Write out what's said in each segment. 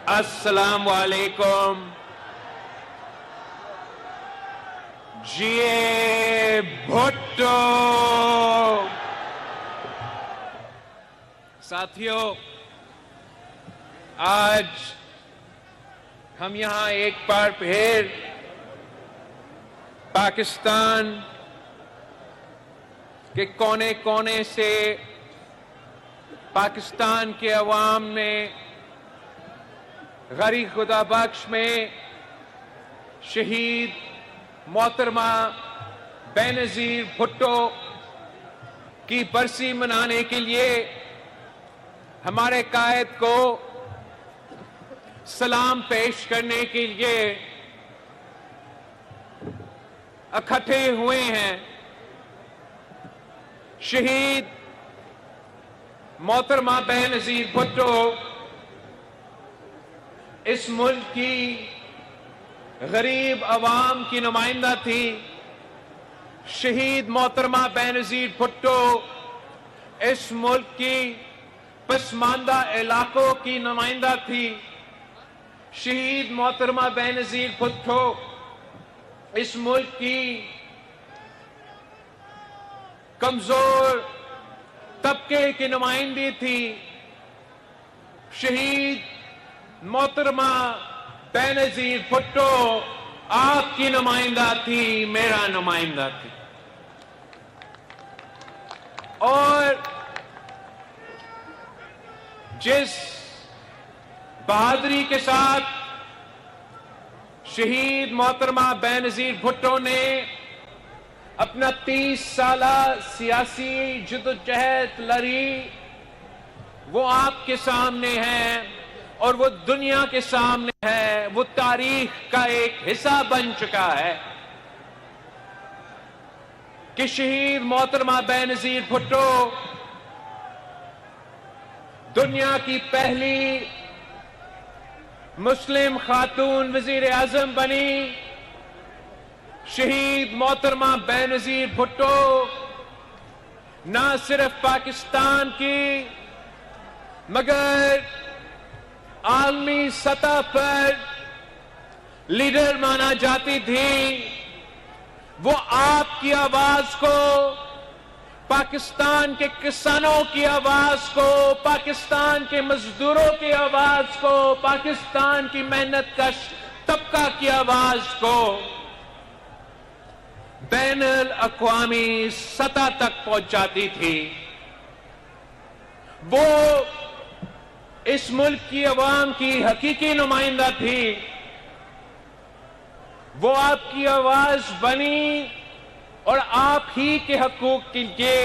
السلام علیکم. جیے بھٹو. ساتھیوں، آج ہم یہاں ایک بار پھر پاکستان کے کونے کونے سے پاکستان کے عوام نے غریب خدا بخش میں شہید محترمہ بینظیر بھٹو کی برسی منانے کے لیے ہمارے قائد کو سلام پیش کرنے کے لیے اکٹھے ہوئے ہیں. شہید محترمہ بینظیر بھٹو اس ملک کی غریب عوام کی نمائندہ تھی. شہید محترمہ بینظیر بھٹو اس ملک کی پسماندہ علاقوں کی نمائندہ تھی. شہید محترمہ بینظیر بھٹو اس ملک کی کمزور طبقے کی نمائندی تھی. شہید محترمہ بینظیر بھٹو آپ کی نمائندہ تھی، میرا نمائندہ تھی. اور جس بہادری کے ساتھ شہید محترمہ بینظیر بھٹو نے اپنا 30 سالہ سیاسی جدوجہد لڑی، وہ آپ کے سامنے ہے اور وہ دنیا کے سامنے ہے. وہ تاریخ کا ایک حصہ بن چکا ہے کہ شہید محترمہ بینظیر بھٹو دنیا کی پہلی مسلم خاتون وزیر اعظم بنی. شہید محترمہ بینظیر بھٹو نہ صرف پاکستان کی مگر عالمی سطح پر لیڈر مانا جاتی تھی. وہ آپ کی آواز کو، پاکستان کے کسانوں کی آواز کو، پاکستان کے مزدوروں کی آواز کو، پاکستان کی محنت کش طبقہ کی آواز کو بین الاقوامی سطح تک پہنچاتی تھی. وہ اس ملک کی عوام کی حقیقی نمائندہ تھی. وہ آپ کی آواز بنی اور آپ ہی کے حقوق کے لیے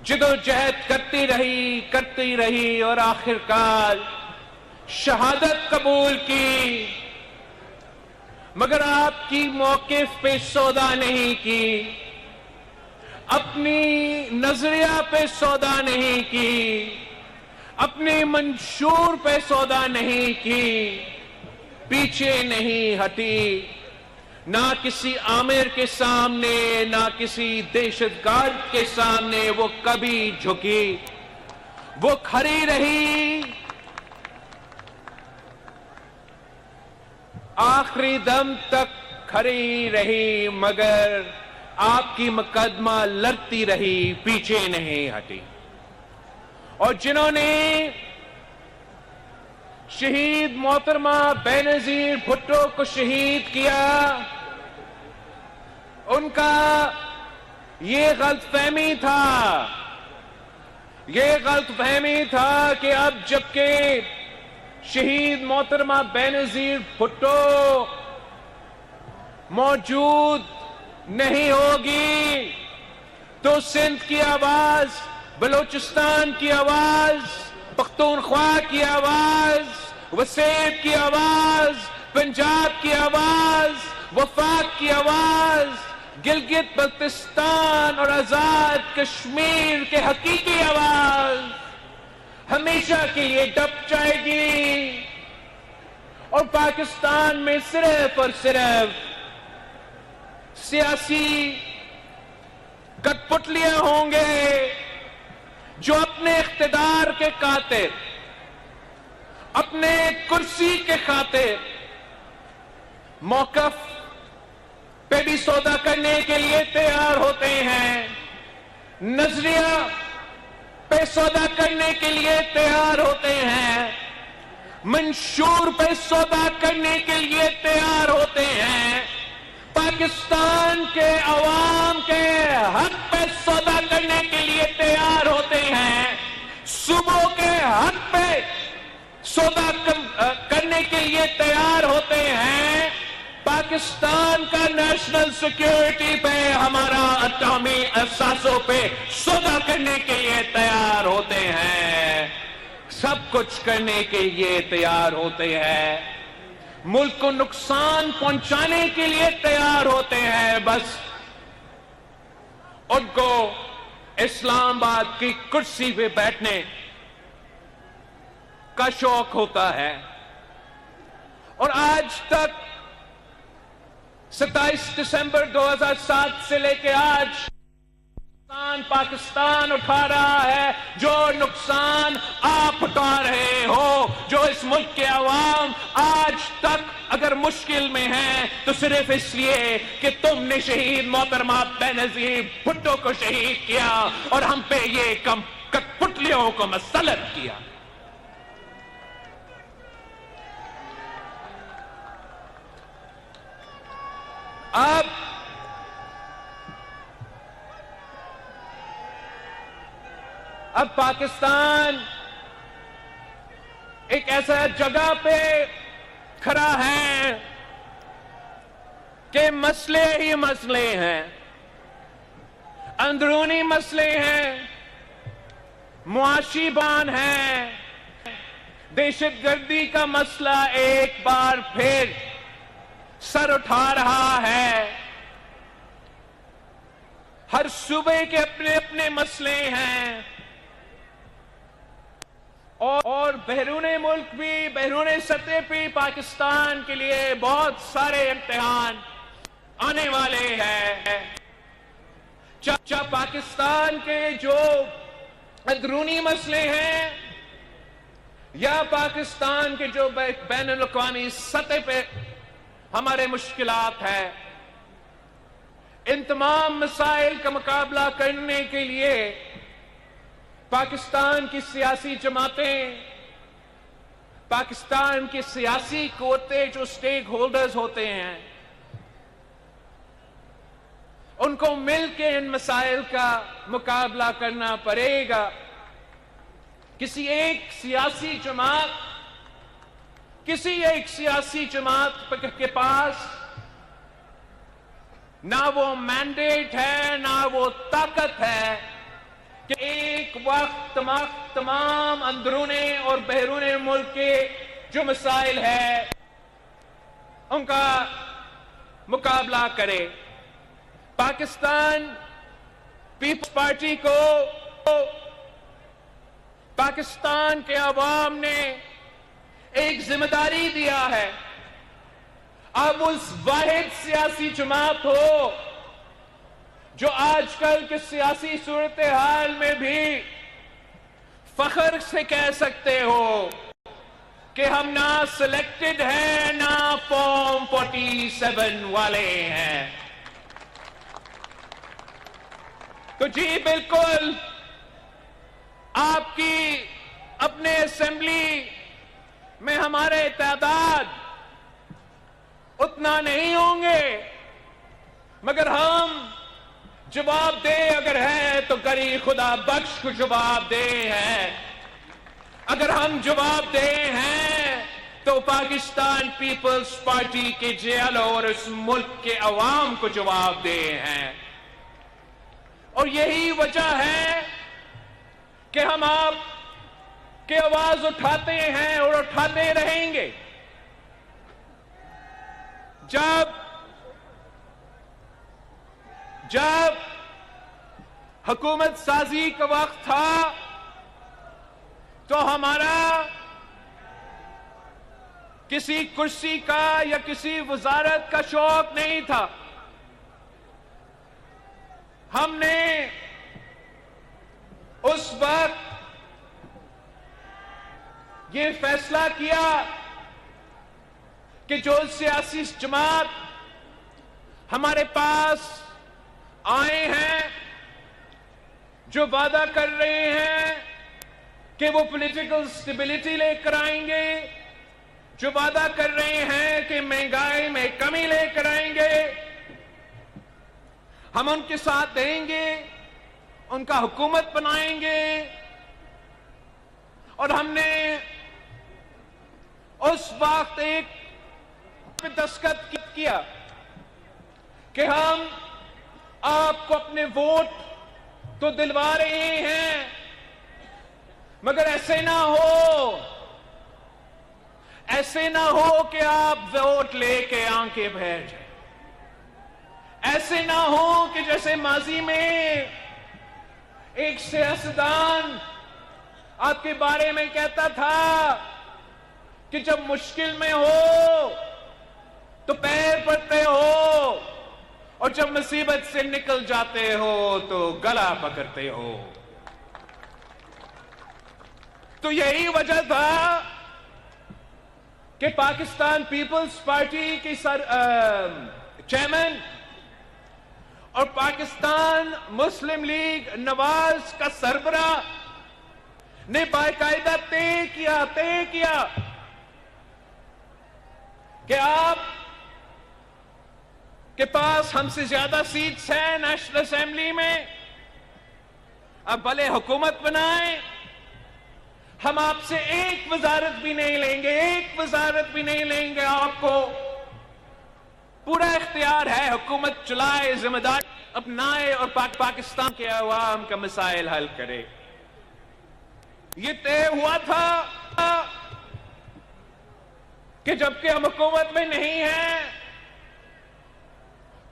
جدوجہد کرتی رہی اور آخرکار شہادت قبول کی. مگر آپ کی موقف پہ سودا نہیں کی، اپنی نظریہ پہ سودا نہیں کی، اپنے منشور پہ سودا نہیں کی، پیچھے نہیں ہٹی. نہ کسی آمر کے سامنے، نہ کسی دہشت گرد کے سامنے وہ کبھی جھکی. وہ کھڑی رہی، آخری دم تک کھڑی رہی، مگر آپ کی مقدمہ لڑتی رہی، پیچھے نہیں ہٹی. اور جنہوں نے شہید محترمہ بینظیر بھٹو کو شہید کیا، ان کا یہ غلط فہمی تھا کہ اب جبکہ شہید محترمہ بینظیر بھٹو موجود نہیں ہوگی تو سندھ کی آواز، بلوچستان کی آواز، پختونخوا کی آواز، وسیب کی آواز، پنجاب کی آواز، وفاق کی آواز، گلگت بلتستان اور آزاد کشمیر کے حقیقی آواز ہمیشہ کے لیے دب جائے گی. اور پاکستان میں صرف اور صرف سیاسی کٹ پتلیاں ہوں گے جو اپنے اقتدار کے قاطر، اپنے کرسی کے خاطر موقف پہ بھی سودا کرنے کے لیے تیار ہوتے ہیں، نظریہ پہ سودا کرنے کے لیے تیار ہوتے ہیں، منشور پہ سودا کرنے کے لیے تیار ہوتے ہیں، پاکستان کے عوام کے حق پہ سودا کرنے کے لیے تیار ہوتے ہیں، صوبوں کے حق پہ سودا کرنے کے لیے تیار ہوتے ہیں، پاکستان کا نیشنل سیکیورٹی پہ، ہمارا اٹامی احساسوں پہ سودا کرنے کے لیے تیار ہوتے ہیں، سب کچھ کرنے کے لیے تیار ہوتے ہیں، ملک کو نقصان پہنچانے کے لیے تیار ہوتے ہیں، بس ان کو اسلام آباد کی کرسی پہ بیٹھنے کا شوق ہوتا ہے۔ اور آج تک 27 دسمبر 2007 سے لے کے آج پاکستان اٹھا رہا ہے جو نقصان آپ اٹھا رہے ہو، جو اس ملک کے عوام آج تک اگر مشکل میں ہیں تو صرف اس لیے کہ تم نے شہید محترمہ بینظیر بھٹو کو شہید کیا اور ہم پہ یہ کٹپٹلیوں کو مسلط کیا۔ اب پاکستان ایک ایسا جگہ پہ کھڑا ہے کہ مسئلے ہی مسئلے ہیں، اندرونی مسئلے ہیں، معاشی بان ہے، دہشت گردی کا مسئلہ ایک بار پھر سر اٹھا رہا ہے، ہر صوبے کے اپنے اپنے مسئلے ہیں، اور بیرون ملک بھی، بیرون سطح پہ پاکستان کے لیے بہت سارے امتحان آنے والے ہیں۔ چاہے پاکستان کے جو اندرونی مسئلے ہیں یا پاکستان کے جو بین الاقوامی سطح پہ ہمارے مشکلات ہیں، ان تمام مسائل کا مقابلہ کرنے کے لیے پاکستان کی سیاسی جماعتیں، پاکستان کی سیاسی قوتیں جو سٹیک ہولڈرز ہوتے ہیں، ان کو مل کے ان مسائل کا مقابلہ کرنا پڑے گا۔ کسی ایک سیاسی جماعت کے پاس نہ وہ مینڈیٹ ہے، نہ وہ طاقت ہے کہ ایک وقت تمام اندرونے اور بیرون ملک کے جو مسائل ہیں ان کا مقابلہ کرے۔ پاکستان پیپلز پارٹی کو پاکستان کے عوام نے ایک ذمہ داری دیا ہے، اب اس واحد سیاسی جماعت ہو جو آج کل کے سیاسی صورتحال میں بھی فخر سے کہہ سکتے ہو کہ ہم نہ سلیکٹڈ ہیں نہ فارم 47 والے ہیں۔ تو جی بالکل آپ کی اپنے اسمبلی میں ہمارے تعداد اتنا نہیں ہوں گے، مگر ہم جواب دے اگر ہے تو گری خدا بخش کو جواب دے ہے۔ اگر ہم جواب دے ہیں تو پاکستان پیپلز پارٹی کے جیلوں اور اس ملک کے عوام کو جواب دے ہیں۔ اور یہی وجہ ہے کہ ہم آپ کی آواز اٹھاتے ہیں اور اٹھاتے رہیں گے۔ جب حکومت سازی کا وقت تھا تو ہمارا کسی کرسی کا یا کسی وزارت کا شوق نہیں تھا۔ ہم نے اس وقت یہ فیصلہ کیا کہ جو سیاسی جماعت ہمارے پاس آئے ہیں، جو وعدہ کر رہے ہیں کہ وہ پولیٹیکل سٹیبلٹی لے کر آئیں گے، جو وعدہ کر رہے ہیں کہ مہنگائی میں کمی لے کر آئیں گے، ہم ان کے ساتھ دیں گے، ان کا حکومت بنائیں گے. اور ہم نے اس وقت ایک دستخط کیا کہ ہم آپ کو اپنے ووٹ تو دلوا رہے ہیں، مگر ایسے نہ ہو کہ آپ ووٹ لے کے آنکھیں بھر جائیں. ایسے نہ ہو کہ جیسے ماضی میں ایک سیاستدان آپ کے بارے میں کہتا تھا کہ جب مشکل میں ہو تو پیر پڑتے ہو اور جب مصیبت سے نکل جاتے ہو تو گلا پکڑتے ہو. تو یہی وجہ تھا کہ پاکستان پیپلز پارٹی کی چیئرمین اور پاکستان مسلم لیگ نواز کا سربراہ نے باقاعدہ طے کیا کہ آپ کے پاس ہم سے زیادہ سیٹس ہیں نیشنل اسمبلی میں، اب بھلے حکومت بنائیں، ہم آپ سے ایک وزارت بھی نہیں لیں گے، آپ کو پورا اختیار ہے، حکومت چلائے، ذمہ داری اپنائے اور پاکستان کے عوام کا مسائل حل کرے. یہ طے ہوا تھا کہ جبکہ ہم حکومت میں نہیں ہیں،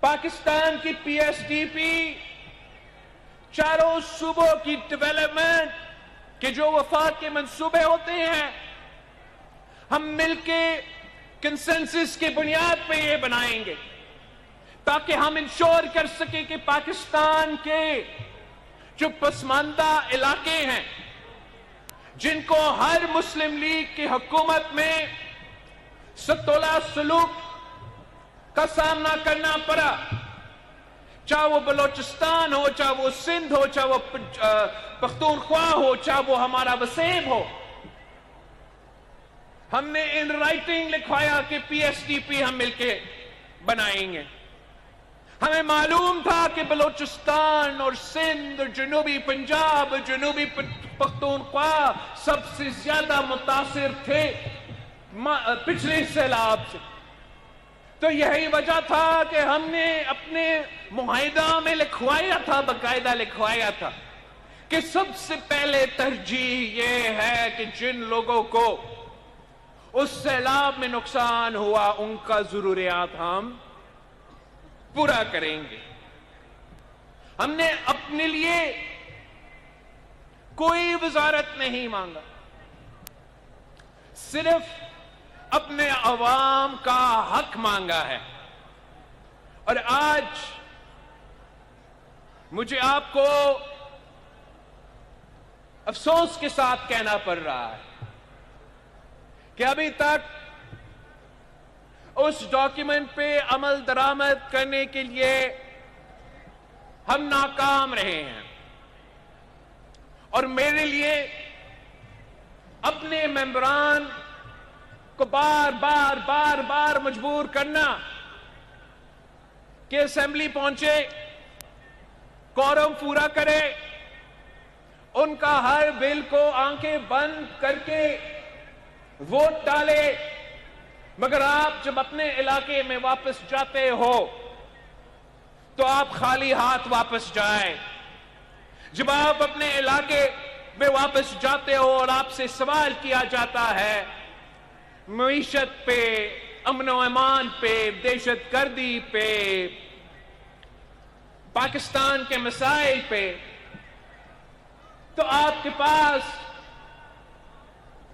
پاکستان کی پی ایس ڈی پی چاروں صوبوں کی ڈیولپمنٹ کے جو وفاق کے منصوبے ہوتے ہیں، ہم مل کے کنسنسس کی بنیاد پہ یہ بنائیں گے تاکہ ہم انشور کر سکیں کہ پاکستان کے جو پسماندہ علاقے ہیں، جن کو ہر مسلم لیگ کی حکومت میں ستولہ سلوک کا سامنا کرنا پڑا، چاہے وہ بلوچستان ہو، چاہے وہ سندھ ہو، چاہے وہ پختونخوا ہو، چاہے وہ ہمارا وسیم ہو، ہم نے ان رائٹنگ لکھوایا کہ پی ایس ڈی پی ہم مل کے بنائیں گے. ہمیں معلوم تھا کہ بلوچستان اور سندھ اور جنوبی پنجاب اور جنوبی پختونخوا سب سے زیادہ متاثر تھے پچھلے سیلاب سے. تو یہی وجہ تھا کہ ہم نے اپنے معاہدہ میں باقاعدہ لکھوایا تھا کہ سب سے پہلے ترجیح یہ ہے کہ جن لوگوں کو اس سیلاب میں نقصان ہوا ان کا ضروریات ہم پورا کریں گے. ہم نے اپنے لیے کوئی وزارت نہیں مانگا، صرف اپنے عوام کا حق مانگا ہے. اور آج مجھے آپ کو افسوس کے ساتھ کہنا پڑ رہا ہے کہ ابھی تک اس ڈاکیومنٹ پہ عمل درآمد کرنے کے لیے ہم ناکام رہے ہیں. اور میرے لیے اپنے ممبران کو بار مجبور کرنا کہ اسمبلی پہنچے، کورم پورا کرے، ان کا ہر بل کو آنکھیں بند کر کے ووٹ ڈالے، مگر آپ جب اپنے علاقے میں واپس جاتے ہو تو آپ خالی ہاتھ واپس جائیں. جب آپ اپنے علاقے میں واپس جاتے ہو اور آپ سے سوال کیا جاتا ہے معیشت پہ، امن و امان پہ، دہشت گردی پہ، پاکستان کے مسائل پہ، تو آپ کے پاس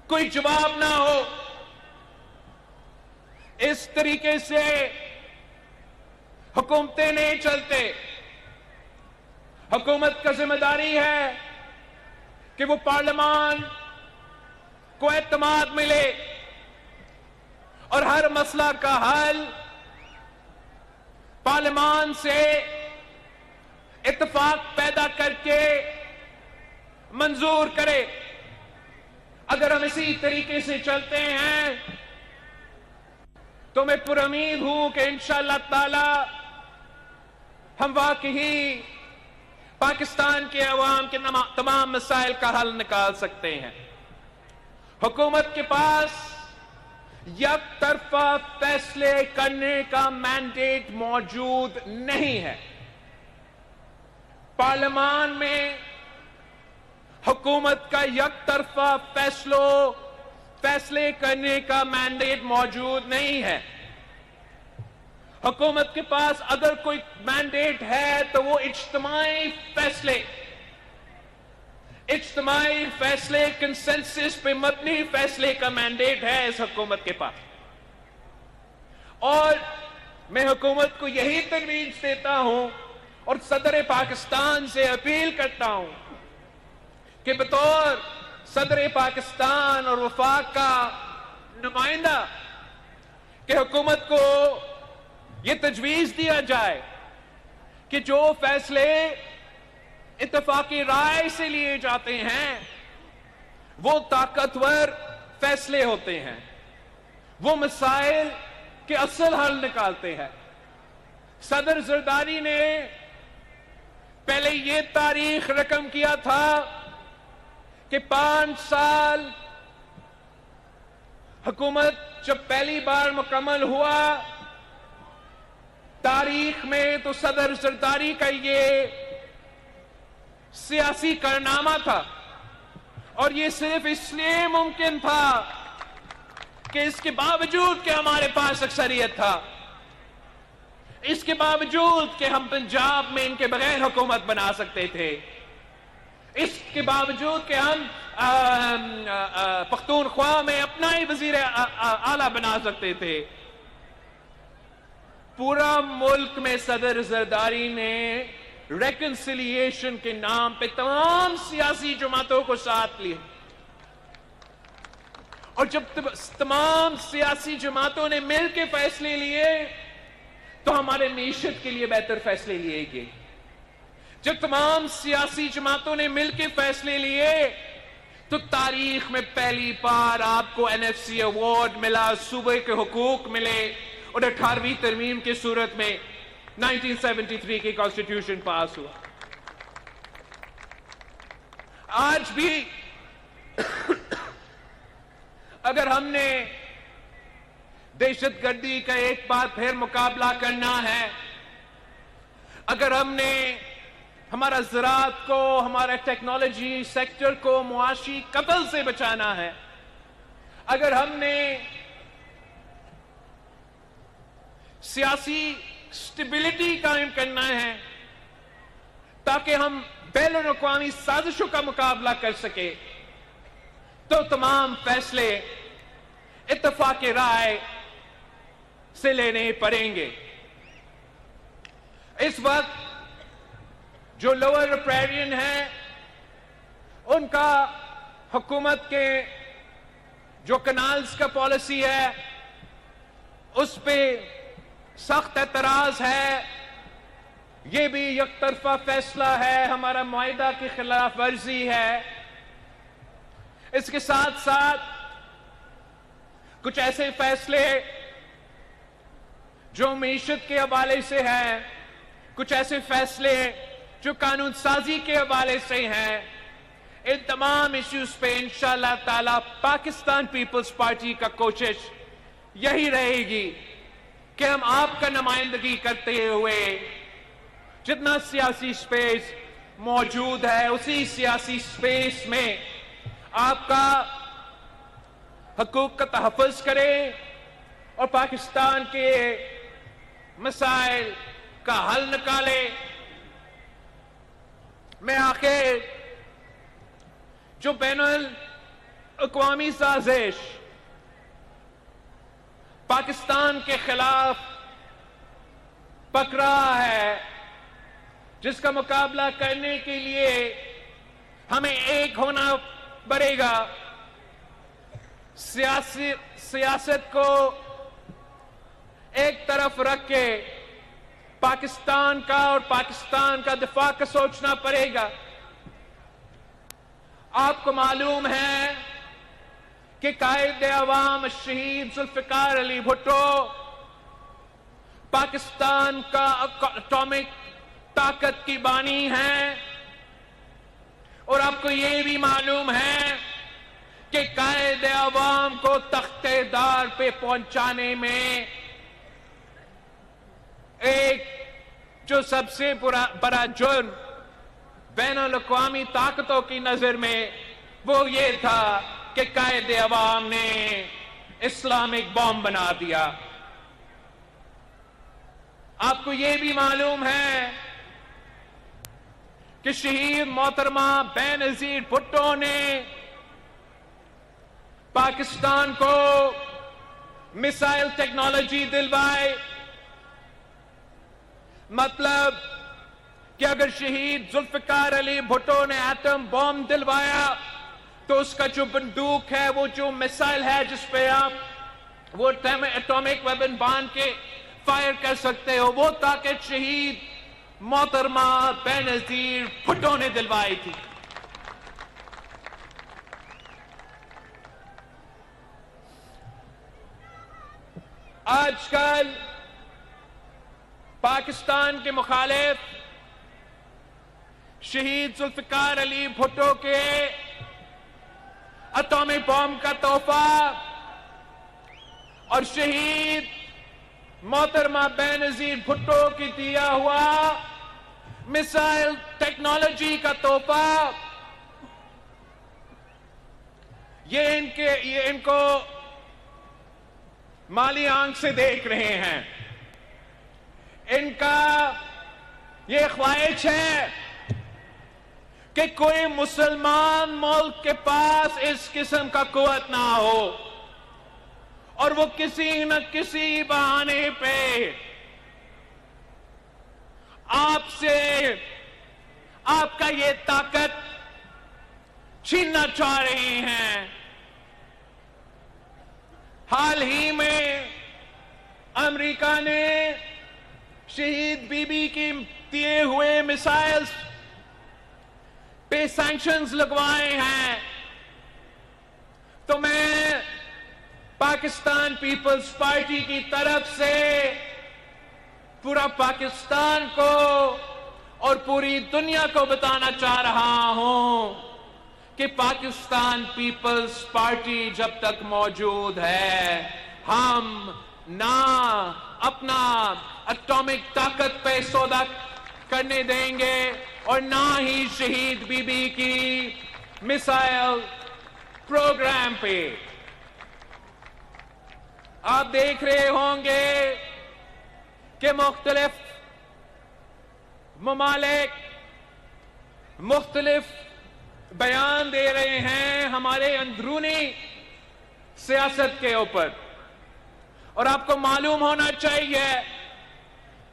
کوئی جواب نہ ہو. اس طریقے سے حکومتیں نہیں چلتے. حکومت کا ذمہ داری ہے کہ وہ پارلیمان کو اعتماد ملے اور ہر مسئلہ کا حل پارلیمان سے اتفاق پیدا کر کے منظور کرے. اگر ہم اسی طریقے سے چلتے ہیں تو میں پر امید ہوں کہ انشاءاللہ تعالی ہم واقعی پاکستان کے عوام کے تمام مسائل کا حل نکال سکتے ہیں. حکومت کے پاس یک طرفہ فیصلے کرنے کا مینڈیٹ موجود نہیں ہے. پارلیمان میں حکومت کا یک طرفہ فیصلے کرنے کا مینڈیٹ موجود نہیں ہے. حکومت کے پاس اگر کوئی مینڈیٹ ہے تو وہ اجتماعی فیصلے کنسنسس پہ مبنی فیصلے کا مینڈیٹ ہے اس حکومت کے پاس. اور میں حکومت کو یہی تجویز دیتا ہوں اور صدر پاکستان سے اپیل کرتا ہوں کہ بطور صدر پاکستان اور وفاق کا نمائندہ کہ حکومت کو یہ تجویز دیا جائے کہ جو فیصلے اتفاقی رائے سے لیے جاتے ہیں وہ طاقتور فیصلے ہوتے ہیں، وہ مسائل کے اصل حل نکالتے ہیں. صدر زرداری نے پہلے یہ تاریخ رقم کیا تھا کہ 5 سال حکومت جب پہلی بار مکمل ہوا تاریخ میں تو صدر زرداری کا یہ سیاسی کارنامہ تھا، اور یہ صرف اس لیے ممکن تھا کہ اس کے باوجود کہ ہمارے پاس اکثریت تھا، اس کے باوجود کہ ہم پنجاب میں ان کے بغیر حکومت بنا سکتے تھے، اس کے باوجود کہ ہم پختونخوا میں اپنا ہی وزیر اعلیٰ بنا سکتے تھے. پورا ملک میں صدر زرداری نے ریکنسیلیشن کے نام پہ تمام سیاسی جماعتوں کو ساتھ لیا، اور جب تمام سیاسی جماعتوں نے مل کے فیصلے لیے تو ہمارے معیشت کے لیے بہتر فیصلے لیے گئے. جب تمام سیاسی جماعتوں نے مل کے فیصلے لیے تو تاریخ میں پہلی بار آپ کو NFC ایوارڈ ملا، صوبے کے حقوق ملے، اور 18ویں ترمیم کی صورت میں 1973 کی کانسٹیٹیوشن پاس ہوا. آج بھی اگر ہم نے دہشت گردی کا ایک بار پھر مقابلہ کرنا ہے، اگر ہم نے ہمارا زراعت کو، ہمارا ٹیکنالوجی سیکٹر کو معاشی قتل سے بچانا ہے، اگر ہم نے سیاسی سٹیبلٹی قائم کرنا ہے تاکہ ہم بین الاقوامی سازشوں کا مقابلہ کر سکے، تو تمام فیصلے اتفاق رائے سے لینے پڑیں گے. اس وقت جو لوور ریپیرین ہیں ان کا حکومت کے جو کنالز کا پالیسی ہے اس پہ سخت اعتراض ہے. یہ بھی یک طرفہ فیصلہ ہے، ہمارا معاہدہ کی خلاف ورزی ہے. اس کے ساتھ ساتھ کچھ ایسے فیصلے جو معیشت کے حوالے سے ہیں، کچھ ایسے فیصلے جو قانون سازی کے حوالے سے ہیں، ان تمام ایشوز پہ انشاءاللہ تعالی پاکستان پیپلز پارٹی کا کوشش یہی رہے گی کہ ہم آپ کا نمائندگی کرتے ہوئے جتنا سیاسی سپیس موجود ہے اسی سیاسی سپیس میں آپ کا حقوق کا تحفظ کرے اور پاکستان کے مسائل کا حل نکالے. میں آخر جو بین الاقوامی سازش پاکستان کے خلاف پک رہا ہے، جس کا مقابلہ کرنے کے لیے ہمیں ایک ہونا پڑے گا، سیاست کو ایک طرف رکھ کے پاکستان کا اور پاکستان کا دفاع کا سوچنا پڑے گا۔ آپ کو معلوم ہے کہ قائد عوام شہید ذوالفقار علی بھٹو پاکستان کا اٹامک طاقت کی بانی ہیں، اور آپ کو یہ بھی معلوم ہے کہ قائد عوام کو تخت دار پہ پہنچانے میں ایک جو سب سے بڑا جرم بین الاقوامی طاقتوں کی نظر میں وہ یہ تھا کہ قائد عوام نے اسلامک بم بنا دیا۔ آپ کو یہ بھی معلوم ہے کہ شہید محترمہ بے نظیر بھٹو نے پاکستان کو میسائل ٹیکنالوجی دلوائی۔ مطلب کہ اگر شہید ذوالفقار علی بھٹو نے ایٹم بم دلوایا تو اس کا جو بندوق ہے، وہ جو میسائل ہے جس پہ آپ وہ ایٹامک ویپن باندھ کے فائر کر سکتے ہو، وہ طاقت شہید محترمہ بے نظیر بھٹو نے دلوائی تھی۔ آج کل پاکستان کے مخالف شہید ذوالفقار علی بھٹو کے اٹامک بم کا تحفہ اور شہید محترمہ بے نظیر بھٹو کی دیا ہوا میسائل ٹیکنالوجی کا تحفہ، یہ ان کو مالی آنکھ سے دیکھ رہے ہیں۔ ان کا یہ خواہش ہے کہ کوئی مسلمان ملک کے پاس اس قسم کا قوت نہ ہو، اور وہ کسی نہ کسی بہانے پہ آپ سے آپ کا یہ طاقت چھیننا چاہ رہے ہیں۔ حال ہی میں امریکہ نے شہید بی بی کی دیے ہوئے میسائلز پہ سینکشنز لگوائے ہیں، تو میں پاکستان پیپلز پارٹی کی طرف سے پورا پاکستان کو اور پوری دنیا کو بتانا چاہ رہا ہوں کہ پاکستان پیپلز پارٹی جب تک موجود ہے، ہم نہ اپنا اٹامک طاقت پہ سودا کرنے دیں گے اور نہ ہی شہید بی بی کی میسائل پروگرام پہ۔ آپ دیکھ رہے ہوں گے کہ مختلف ممالک مختلف بیان دے رہے ہیں ہمارے اندرونی سیاست کے اوپر، اور آپ کو معلوم ہونا چاہیے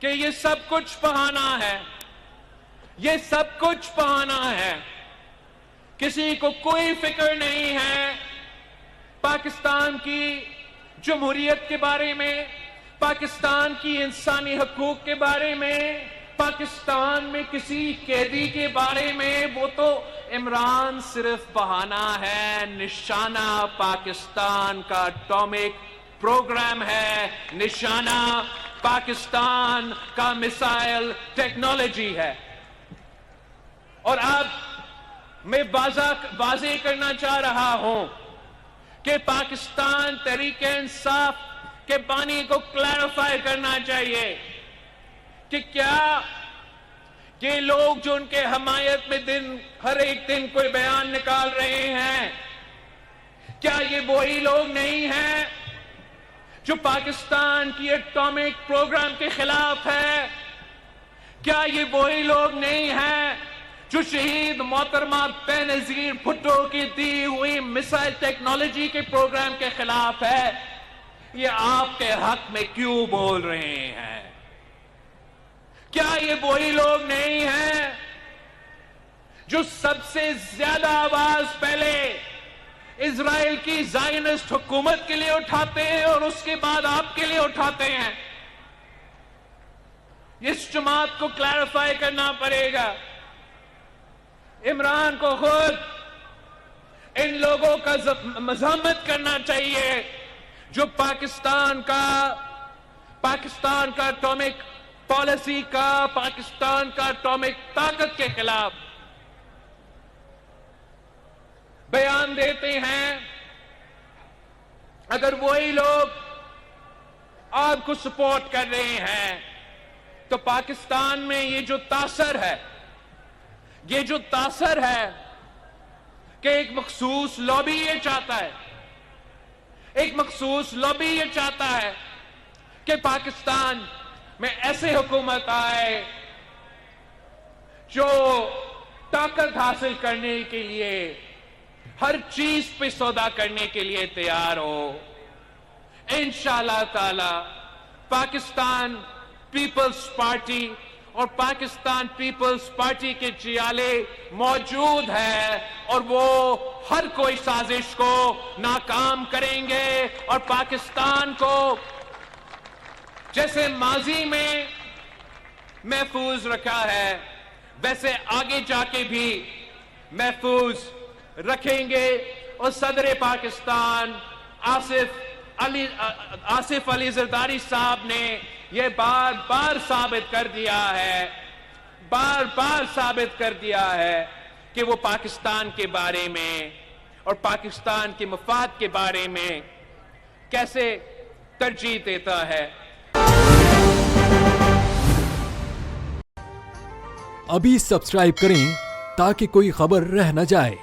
کہ یہ سب کچھ بہانہ ہے، یہ سب کچھ بہانہ ہے۔ کسی کو کوئی فکر نہیں ہے پاکستان کی جمہوریت کے بارے میں، پاکستان کی انسانی حقوق کے بارے میں، پاکستان میں کسی قیدی کے بارے میں۔ وہ تو عمران صرف بہانہ ہے، نشانہ پاکستان کا اٹامک پروگرام ہے، نشانہ پاکستان کا میسائل ٹیکنالوجی ہے۔ اور اب میں واضح کرنا چاہ رہا ہوں کہ پاکستان تحریک انصاف کے بانی کو کلیریفائی کرنا چاہیے کہ کیا یہ لوگ جو ان کے حمایت میں ہر ایک دن کوئی بیان نکال رہے ہیں، کیا یہ وہی لوگ نہیں ہیں جو پاکستان کی اٹامک پروگرام کے خلاف ہے؟ کیا یہ وہی لوگ نہیں ہیں جو شہید محترمہ بے نظیر بھٹو کی دی ہوئی میسائل ٹیکنالوجی کے پروگرام کے خلاف ہے؟ یہ آپ کے حق میں کیوں بول رہے ہیں؟ کیا یہ وہی لوگ نہیں ہیں جو سب سے زیادہ آواز پہلے اسرائیل کی زائنسٹ حکومت کے لیے اٹھاتے ہیں اور اس کے بعد آپ کے لیے اٹھاتے ہیں. اس جماعت کو کلیریفائی کرنا پڑے گا. عمران کو خود ان لوگوں کا مذمت کرنا چاہیے جو پاکستان کا اٹامک پالیسی کا، پاکستان کا اٹامک طاقت کے خلاف بیان دیتے ہیں. اگر وہی لوگ آپ کو سپورٹ کر رہے ہیں تو پاکستان میں یہ جو تاثر ہے کہ ایک مخصوص لابی یہ چاہتا ہے کہ پاکستان میں ایسے حکومت آئے جو طاقت حاصل کرنے کے لیے ہر چیز پہ سودا کرنے کے لیے تیار ہو. انشاءاللہ تعالی پاکستان پیپلز پارٹی اور پاکستان پیپلز پارٹی کے چیالے موجود ہے اور وہ ہر کوئی سازش کو ناکام کریں گے اور پاکستان کو جیسے ماضی میں محفوظ رکھا ہے ویسے آگے جا کے بھی محفوظ رکھیں گے. اور صدر پاکستان آصف علی زرداری صاحب نے یہ بار بار ثابت کر دیا ہے کہ وہ پاکستان کے بارے میں اور پاکستان کے مفاد کے بارے میں کیسے ترجیح دیتا ہے. ابھی سبسکرائب کریں تاکہ کوئی خبر رہ نہ جائے.